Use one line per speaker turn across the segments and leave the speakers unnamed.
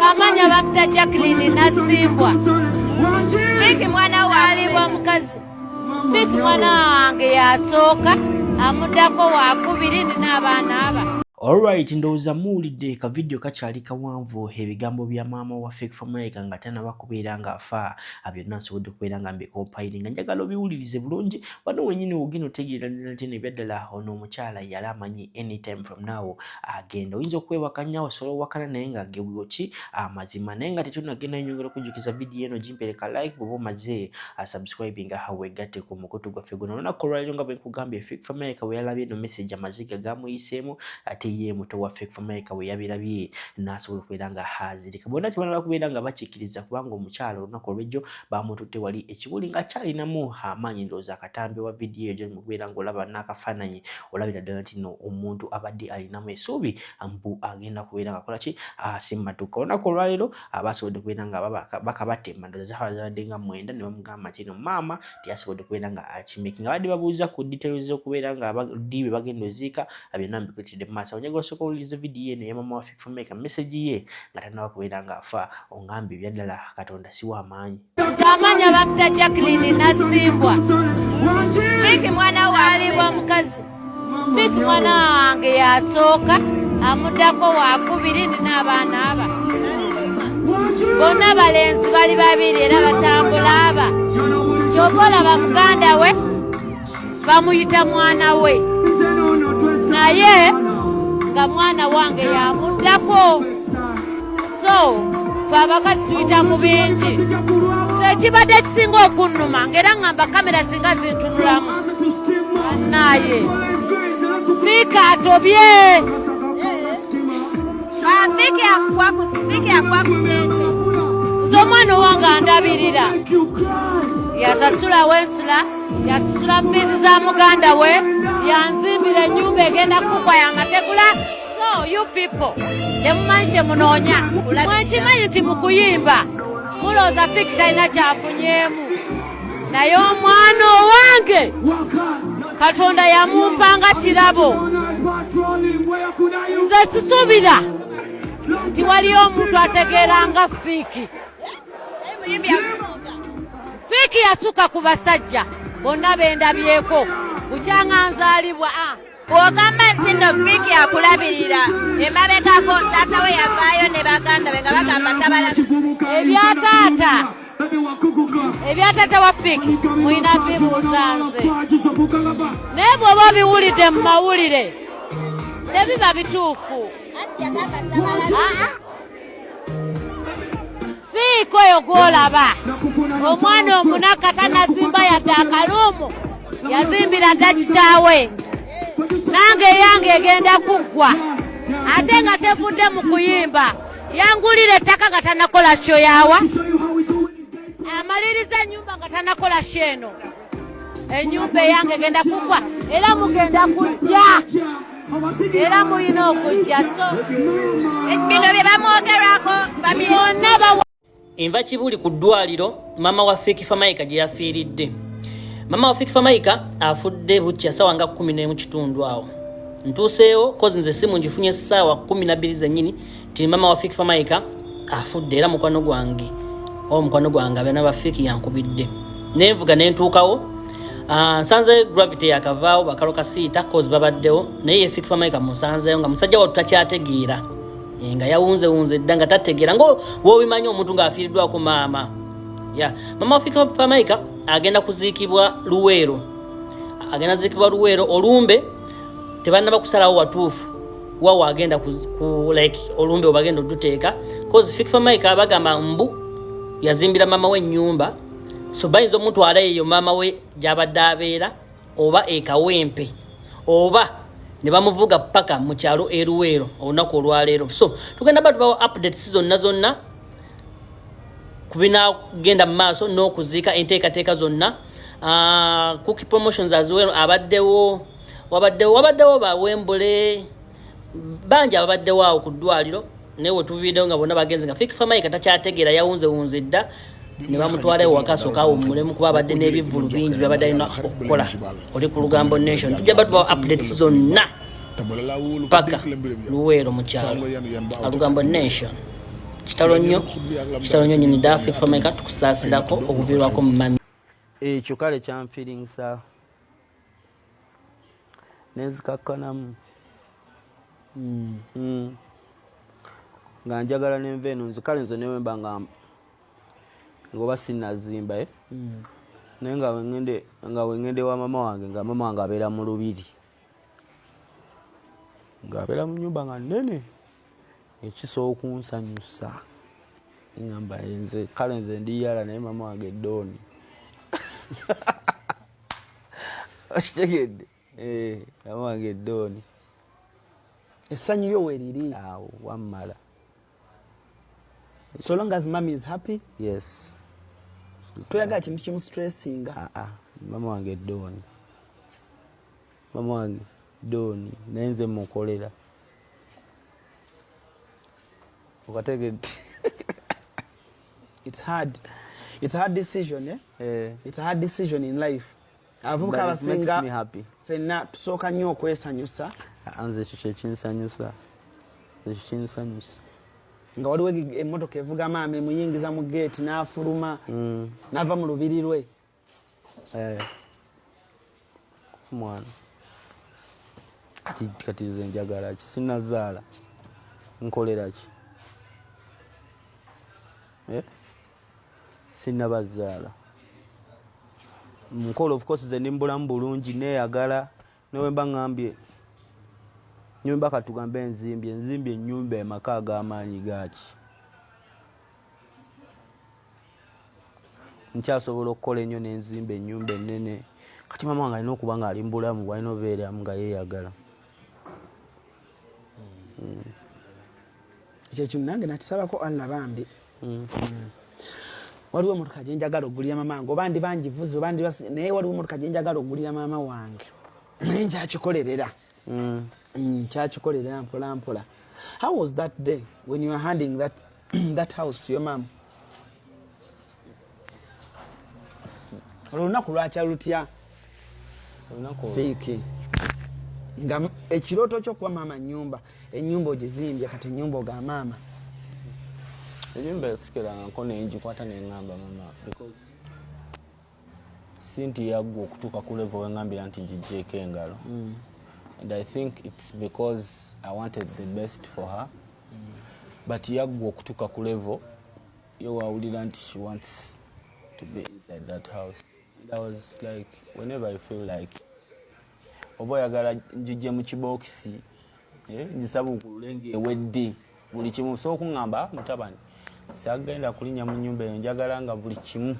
Kamanya bamuta Jacqueline nasimbwa.
Fiki mwana wali
wa mukazi. Fiki mwana wange yasooka amutako wakubiri n'abaana aba.
Alright, ndowooza muwulidde ka video kakyali kawanvu ebigambo bya maama wa Fake Famake nga tanaba kubeera nga afa byonna nsobodde okubeera nga mbikompayiringa njagala obiwulirize bulungi wano wenyini wogenda otegeera nti ebyaddala ono omukyala yali amanyi anytime from now agenda oyinza okwewakanya osobola owakana naye nga gebwo ki amazima naye nga tetunagenda nyongera okujjukiza video eno gimpereka like bw'oba omaze subscribing weegatte ku mukutu gwaffe guno olunaku olwaliro nga bwe nkugambye Fake Famake bwe yalabye eno message amaziga gamuyiseemu ate ye muto wa Fake Famake we yabirabye nasobola okubeera nga hazirika bonna tebanaba kubeera nga bakikkiriza kubanga omukyalo olunaku olw'ejjo bamututte wali ekibuli nga kyalinamu amaanyi ndowooza akatambi wa vidiyo egyo mu kubeera ng'olaba n'akafaananyi olabira ddala nti no omuntu abadde alinamu essuubi mbu agenda kubeera nga akola ki asimatuka olunaku olwaleero abasobodde okubeera nga bakabatemba ndowooza zabadde nga 9 ne bamugamba nti no maama teyasobodde okubeera nga akimaking abadde babuuza ku details z'okubeera nga ddi bwe bagenda oziika byonna mbikuletedde mu maaso njagala osooka owuliriza vidiyo eno ya maama wa Fake Famake message ye nga tanaba kubeera nga afa ongambye ebyaddala Katonda si w'amaanyi.
Kamanya bamuta Jacqueline nasimbwa.
Fiki mwana wali
wa mukazi. Fiki mwana wange yasooka amutako wakubiri n'abaana aba. Bonna balenzi bali babiri era batambula aba. Ky'oba olaba muganda we bamuyita mwana we naye nga mwana wange yamuddako so fe abakazi tuyita mu bingi ekibadde kisinga okunnuma ng'era ngamba kamera singa zintunulamu naye Fika atobye Fiki yakwakusente z'omwana owange andabirira yasasula wensula yasasula fiizi za muganda we yanzimbira ennyumba egenda kukwa y'amategula. So you people temumanyi kye munoonya mwekimanyi nti mu kuyimba mulowooza Fiki talina kyafunyeemu naye omwana owange Katonda yamumpa nga kirabo. Nze sisuubira nti waliyo omuntu ategeera nga Fiki. Fiki yasuka ku basajja bonna bendabyeko bukyanga nzaalibwa
bw'ogamba nti nno Fiki akulabirira emabegako taata we yavaayo ne baganda be nga bagamba
ebyataata wa Fiki mulina bibuusanze naye bw'oba obiwulidde mu mawulire tebiba bituufu. Fiki oyo gw'olaba omwana omunaka tanazimba yadde akaluumu yazimbira dda kitaawe nange eyange egenda kuggwa ate nga tevudde mu kuyimba yangulira ettaka nga tanakola kyo yawa amaliriza ennyumba nga tanakola kyeno ennyumba eyange egenda kuggwa era mugenda kujja era muyina okujja so
bino bye bamwogerwako
bonna
enva kibuli ku ddwaliro maama wa Fake Famake gye yafiiridde. Maama wa Fake Famake afudde bukya ssaawa nga 11 awo. Ntuuseewo kozi nze simu ngifunye ssaawa 12 zennyini nti maama wa Fake Famake afudde era mukwano gwange abaana ba Fake yankubidde. Nenvuga nentuukawo nsanze gravity yakavaawo bakalo kasiita kozi babaddewo naye Fake Famake musanzeyo nga musajja wattu takyategeera nga yawunze dda nga tategeera ngo wobimanyi omuntu ng'afiiriddwako maama. Maama wa Fake Famake agenda kuziikibwa Luweero. Olumbe tebannaba kusalawo watuufu wawo agenda ku like olumbe obagenda oduteeka cause Fake Famake abagamba mbu yazimbira maama we ennyumba so bayinza omutwala eyo maama we gy'abadde abeera oba ekawempe oba ne bamuvuga paka mu kyalo Luweero olunaku olwaleero. So tugenda batubawo updates zonna kubinagenda mu maaso n'okuziika enteekateeka zonna. Cookie promotions as well wabaddewo bawembule bangi ababaddewo awo ku ddwaliro naye wetuviidewo nga bonna bagenzi nga Fake Famake takyategeera yawunze dda ne bamutwalayo wakasooka awummulemu kuba abadde n'ebivvulu bingi byabadde alina okukola. Oli ku Lugambo Nation tujja batubawo updates zonna paka Luweero mu kyalo. Lugambo Nation. kitalo nnyo nyini dafi fameka tukusaasirako okuviirwako mu mami
ekyo kale kyamfiringisa nenzikakkanamu nga njagala nenva eno nze kale nze newemba ngoba sinnazimba naye nga wengende wa mama wange nga mama wange abeera mu lubiri ng'abeera mu nnyumba nga nnene ekisobola okunsanyusa ngamba nze kale nze ndiyala naye mama wange Doni okitegedde mama wange Doni
essanyu lyo weeriri
awo wammala
so long as mommy is happy.
Yes.
Toyagala kintu kimu stressinga.
Mama wange Doni. Mama wange Doni nenze mukolera. Okategedde.
It's hard. It's a hard decision, It's a hard decision in life. Avubuka abasinga
me happy.
Fenna tusooka nnyo okwesanyusa.
Anze kyo kinsanyusa. Kinsanyusa.
Nga waliwo emmotoka evuga maama emuyingiza mu gate n'afuluma n'ava mu lubiri lwe.
Mwana kati nze njagala ki sinnazaala nkolera ki sinnabazaala mukola of course ze ndi mbulamu bulungi neeyagala newemba ngambye nyumba katugambe enzimbye ennyumba emaka ag'amaanyi gaaki nkyasobola okukola ennyo n'enzimba ennyumba ennene kati mama wange alina okuba nga ali mbulamu bwalina obeeramu nga yeeyagala
ekyo kimu nange nakisabako Allah bambi waliwo emmotoka gye njagala okugulira mama wange oba ndi bangivuze oba naye waliwo emmotoka gye njagala okugulira maama wange naye nkyakikolerera kyakikolera mpola mpola. How was that day when you were handing that house to your mom? Olunaku lwakya lutya Vicky nga ekirooto ky'okuba maama ennyumba ogizimbye kati ennyumba oga maama
ennyumba esikeranga nko nengikwata neŋŋamba mama because sinti yaggwa okutuuka ku level wengambira nti gigjeeko engalo. And I think it's because I wanted the best for her. But yaggwa okutuuka ku level yewawulira nti she wants to be inside that house. And I was like, whenever I feel like oba oyagala njijje mu kibokisi ngisaba okulule ng'ewedde buli kimu so okuŋŋamba mutabani sagenda kulinnya mu nnyumba eyo njagala nga buli kimu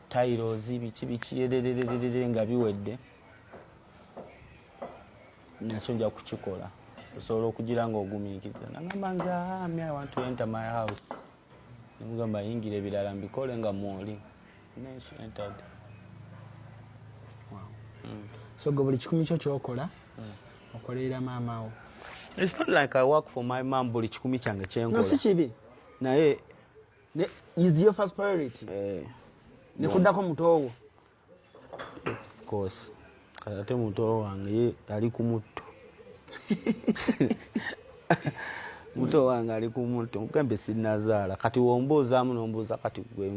tairozi biki ererererere nga biwedde nakyo nja kukikola osobola okugira nga ogumiikiriza nagamba nze I want to enter my house nemugamba yingira ebirala mbikole nga mwoli then she entered.
So gwe buli kikumi kyo kyokola okolerera maama wo.
It's not like I work for my mom buli kikumi kyange kyenkola.
No si kibi naye is your first priority. Nekuddako mutowo.
Of course. Ate muto wange ye ali ku mutto. Muto wange ali ku mutto mugambe sinnazaala kati wombuzaamu nombuuza kati gwe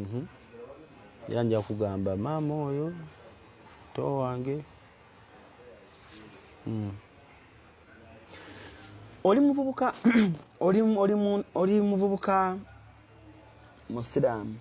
era nja kugamba maama oyo muto wange.
Oli muvubuka oli muvubuka Musiraamu